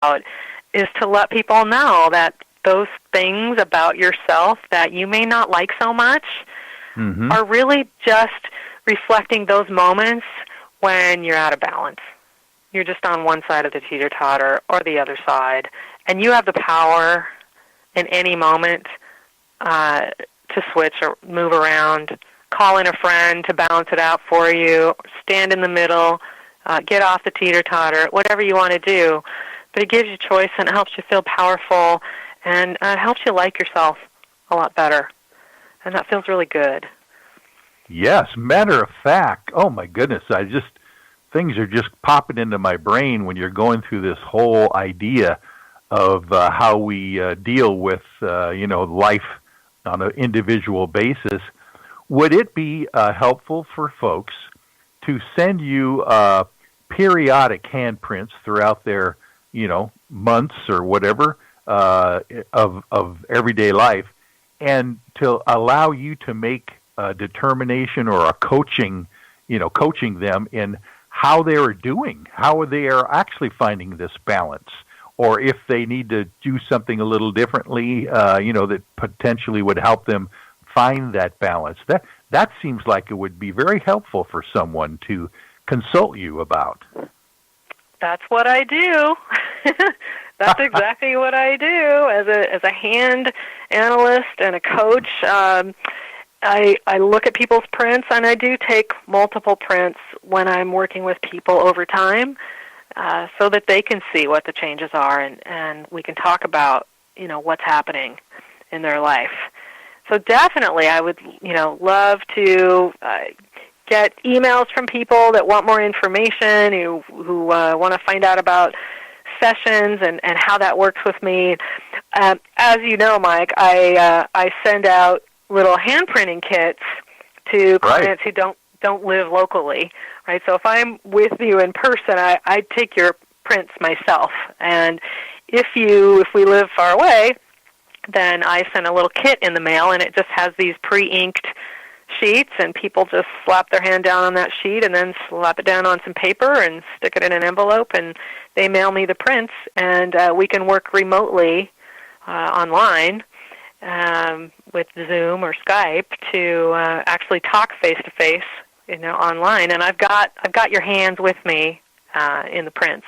about is to let people know that those things about yourself that you may not like so much are really just reflecting those moments when you're out of balance. You're just on one side of the teeter-totter or the other side, and you have the power in any moment to switch or move around, call in a friend to balance it out for you, stand in the middle, get off the teeter-totter, whatever you want to do. But it gives you choice, and it helps you feel powerful, and it helps you like yourself a lot better. And that feels really good. Yes, matter of fact, oh my goodness, things are just popping into my brain when you're going through this whole idea of how we deal with, life on an individual basis. Would it be helpful for folks to send you periodic handprints throughout their, months or whatever of everyday life, and to allow you to make a determination or a coaching them in how they are doing, how they are actually finding this balance, or if they need to do something a little differently, that potentially would help them find that balance. That seems like it would be very helpful for someone to consult you about. That's what I do. That's exactly what I do as a hand analyst and a coach. I look at people's prints, and I do take multiple prints when I'm working with people over time, so that they can see what the changes are, and we can talk about what's happening in their life. So definitely, I would love to get emails from people that want more information, who want to find out about sessions and how that works with me. As you know, Mike, I send out little hand printing kits to clients who don't live locally, right? So if I'm with you in person, I take your prints myself, and if we live far away, then I send a little kit in the mail, and it just has these pre-inked sheets, and people just slap their hand down on that sheet and then slap it down on some paper and stick it in an envelope, and they mail me the prints, and we can work remotely online with Zoom or Skype to actually talk face-to-face, online. And I've got your hands with me in the prints.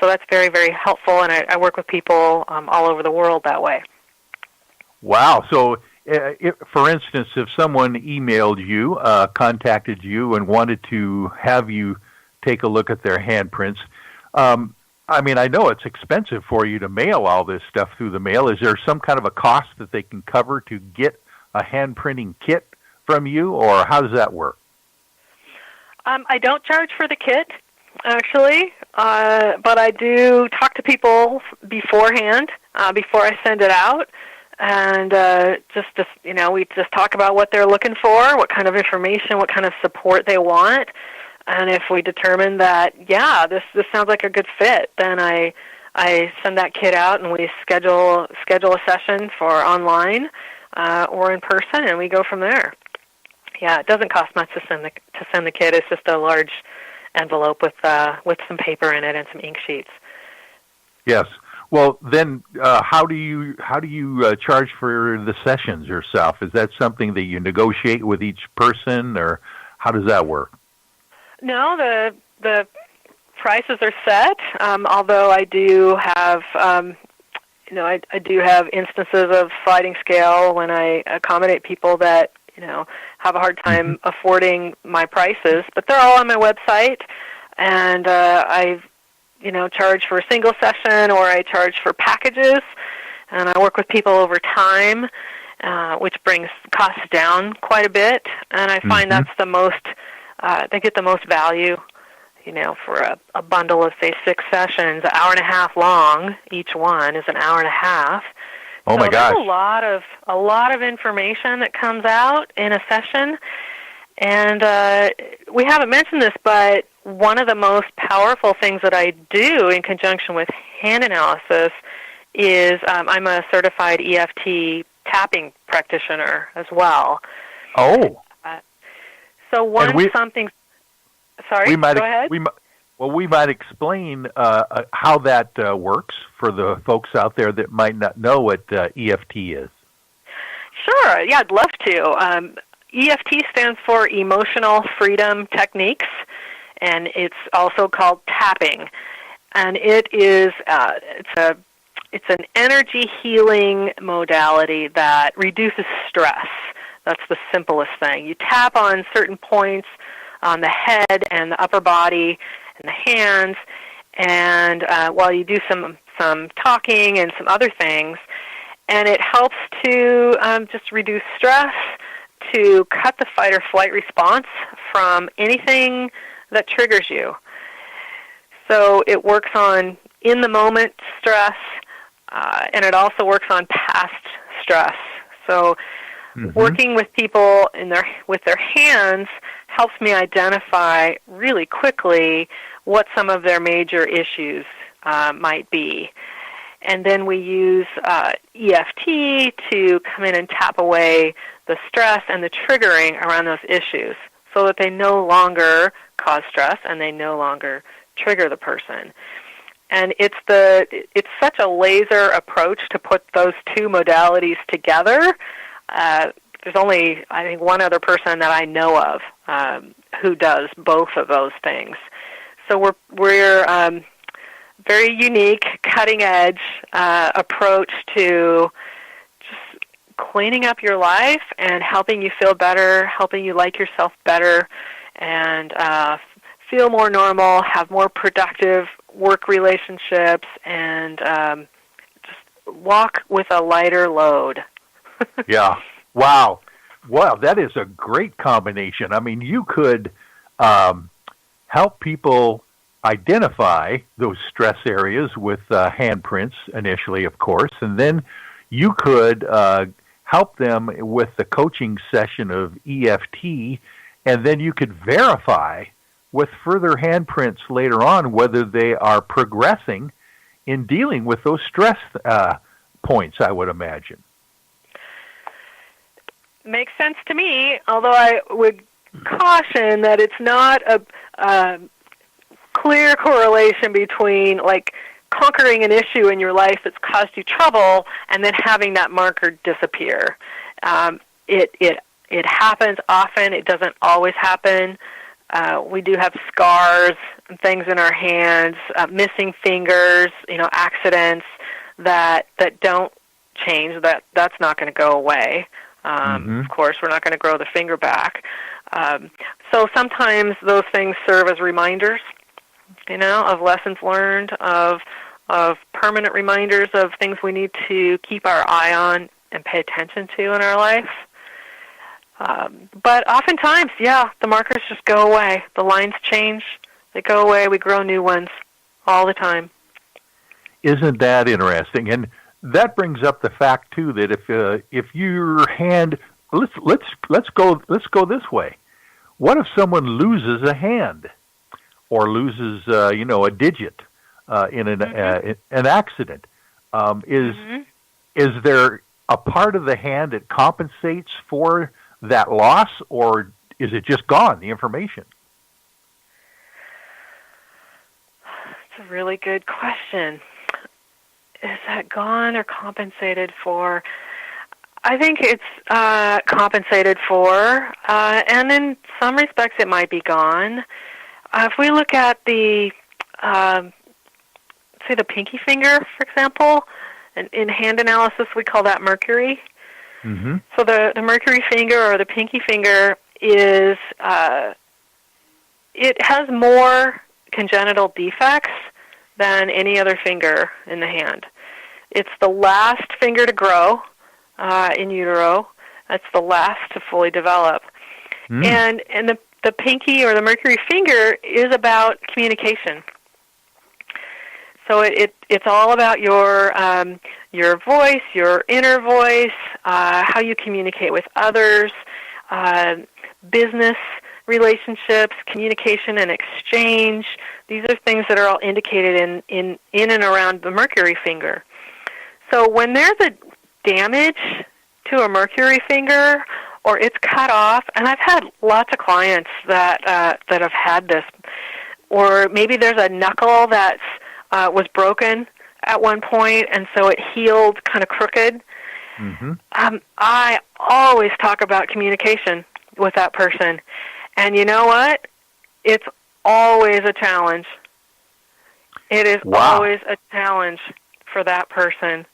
So that's very, very helpful, and I work with people all over the world that way. Wow. So, for instance, if someone emailed you, contacted you, and wanted to have you take a look at their handprints, I know it's expensive for you to mail all this stuff through the mail. Is there some kind of a cost that they can cover to get a hand printing kit from you, or how does that work? I don't charge for the kit, actually, but I do talk to people beforehand, before I send it out. And we just talk about what they're looking for, what kind of information, what kind of support they want. And if we determine that, this sounds like a good fit, then I send that kit out, and we schedule a session for online or in person, and we go from there. Yeah, it doesn't cost much to send the kit. It's just a large envelope with some paper in it and some ink sheets. Yes. Well, then, how do you charge for the sessions yourself? Is that something that you negotiate with each person, or how does that work? No, the prices are set. Although I do have, I do have instances of sliding scale when I accommodate people that have a hard time affording my prices. But they're all on my website, and I charge for a single session, or I charge for packages, and I work with people over time, which brings costs down quite a bit, and I find that's the most, they get the most value, for a bundle of, say, 6 sessions, an hour and a half long. Each one is an hour and a half. Oh my gosh. There's a lot of information that comes out in a session, and we haven't mentioned this, but one of the most powerful things that I do in conjunction with hand analysis is I'm a certified EFT tapping practitioner as well. Oh. So once something... Sorry, go ahead. Well, we might explain how that works for the folks out there that might not know what EFT is. Sure. Yeah, I'd love to. EFT stands for Emotional Freedom Techniques, and it's also called tapping. And it is it's an energy healing modality that reduces stress. That's the simplest thing. You tap on certain points on the head and the upper body and the hands, and while you do some talking and some other things, and it helps to just reduce stress, to cut the fight or flight response from anything that triggers you. So it works on in-the-moment stress, and it also works on past stress. So working with people with their hands helps me identify really quickly what some of their major issues might be. And then we use EFT to come in and tap away the stress and the triggering around those issues so that they no longer cause stress and they no longer trigger the person. And it's such a laser approach to put those two modalities together. There's only, I think, one other person that I know of who does both of those things. So we're very unique, cutting-edge approach to just cleaning up your life and helping you feel better, helping you like yourself better, and feel more normal, have more productive work relationships, and just walk with a lighter load. Yeah. Wow. Wow, that is a great combination. I mean, you could help people identify those stress areas with handprints initially, of course, and then you could help them with the coaching session of EFT, and then you could verify with further handprints later on whether they are progressing in dealing with those stress points, I would imagine. Makes sense to me, although I would caution that it's not a clear correlation between, like, conquering an issue in your life that's caused you trouble and then having that marker disappear. It happens often. It doesn't always happen. We do have scars and things in our hands, missing fingers, accidents that don't change. That's not going to go away. Of course, we're not going to grow the finger back. So sometimes those things serve as reminders, of lessons learned, of permanent reminders of things we need to keep our eye on and pay attention to in our life. But oftentimes, the markers just go away. The lines change. They go away. We grow new ones all the time. Isn't that interesting? And that brings up the fact too that if your hand, let's go this way. What if someone loses a hand or loses a digit in an accident? Is there a part of the hand that compensates for that loss, or is it just gone, the information? That's a really good question. Is that gone or compensated for? I think it's compensated for, and in some respects it might be gone. If we look at the, say the pinky finger, for example, in hand analysis we call that mercury. So the mercury finger or the pinky finger is, it has more congenital defects than any other finger in the hand. It's the last finger to grow in utero. That's the last to fully develop. And the pinky or the mercury finger is about communication. So it's all about your voice, your inner voice, how you communicate with others, business relationships, communication and exchange. These are things that are all indicated in and around the mercury finger. So when there's a damage to a mercury finger or it's cut off, and I've had lots of clients that have had this, or maybe there's a knuckle that was broken at one point, and so it healed kind of crooked. Mm-hmm. I always talk about communication with that person. And you know what? It's always a challenge. It is always a challenge for that person.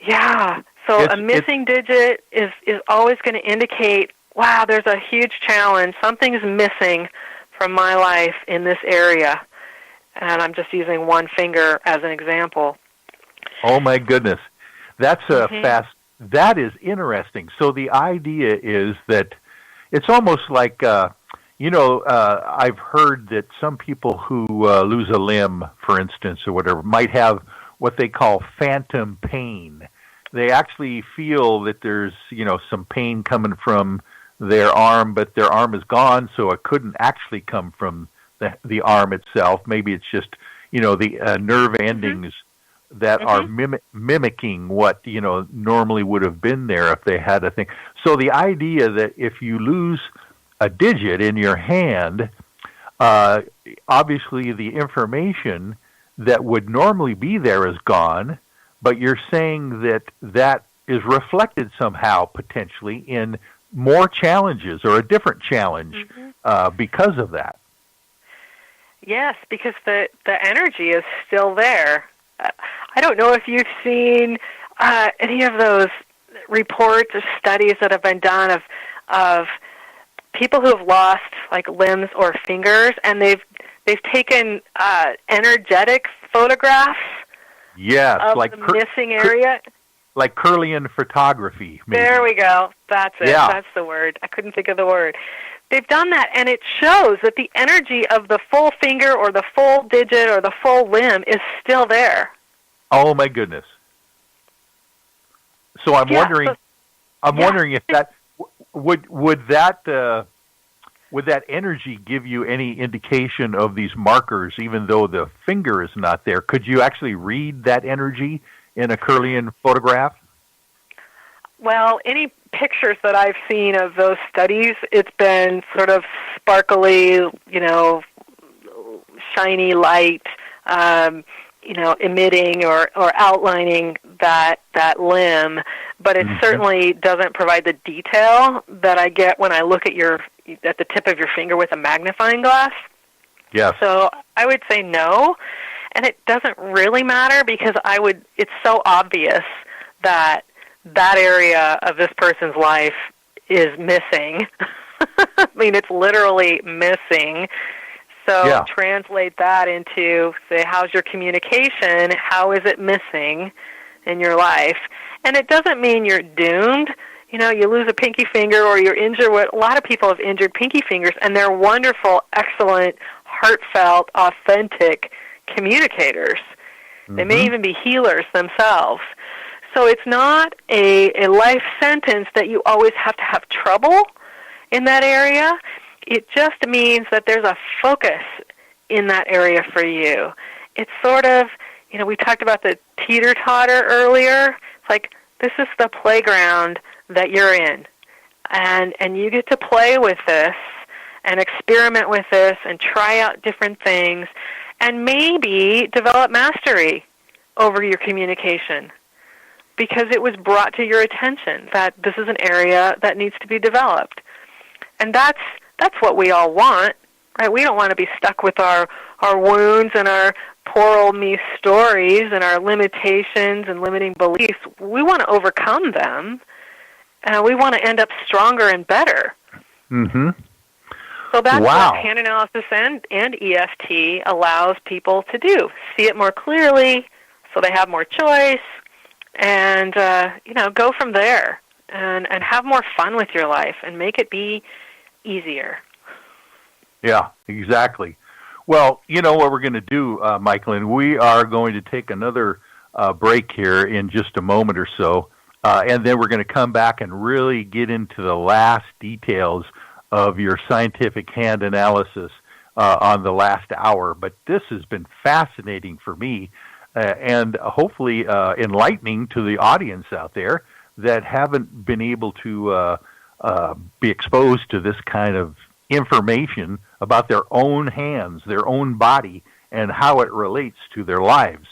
Yeah. So a missing digit is always going to indicate, wow, there's a huge challenge. Something's missing from my life in this area. And I'm just using one finger as an example. Oh, my goodness. That's that is interesting. So the idea is that it's almost like, I've heard that some people who lose a limb, for instance, or whatever, might have what they call phantom pain. They actually feel that there's, some pain coming from their arm, but their arm is gone, so it couldn't actually come from the arm itself. Maybe it's just, the nerve endings that are mimicking what, normally would have been there if they had a thing. So the idea that if you lose a digit in your hand, obviously the information that would normally be there is gone, but you're saying that is reflected somehow potentially in more challenges or a different challenge because of that. Yes, because the energy is still there. I don't know if you've seen any of those reports or studies that have been done of people who have lost like limbs or fingers, and they've taken energetic photographs of like the missing area. Like Kirlian photography, maybe. There we go. That's it. Yeah. That's the word. I couldn't think of the word. They've done that, and it shows that the energy of the full finger or the full digit or the full limb is still there. Oh, my goodness. So I'm wondering if that would that energy give you any indication of these markers, even though the finger is not there? Could you actually read that energy in a Kirlian photograph? Well, any pictures that I've seen of those studies, it's been sort of sparkly, shiny light, emitting or outlining that limb, but it certainly doesn't provide the detail that I get when I look at the tip of your finger with a magnifying glass. Yes. So I would say no, and it doesn't really matter because it's so obvious that area of this person's life is missing. I mean, it's literally missing. So translate that into, say, how's your communication? How is it missing in your life? And it doesn't mean you're doomed. You lose a pinky finger or you're injured. A lot of people have injured pinky fingers, and they're wonderful, excellent, heartfelt, authentic communicators. They may even be healers themselves. So it's not a life sentence that you always have to have trouble in that area. It just means that there's a focus in that area for you. It's sort of, we talked about the teeter-totter earlier. It's like, this is the playground that you're in. And you get to play with this and experiment with this and try out different things and maybe develop mastery over your communication because it was brought to your attention that this is an area that needs to be developed. And that's what we all want, right? We don't want to be stuck with our wounds and our poor old me stories and our limitations and limiting beliefs. We want to overcome them, and we want to end up stronger and better. Mm-hmm. So that's what hand analysis and EFT allows people to do. See it more clearly so they have more choice and, go from there and have more fun with your life and make it be easier. Yeah, exactly. Well, what we're going to do, Michelyn, we are going to take another break here in just a moment or so, and then we're going to come back and really get into the last details of your scientific hand analysis on the last hour. But this has been fascinating for me and hopefully enlightening to the audience out there that haven't been able to be exposed to this kind of information about their own hands, their own body, and how it relates to their lives.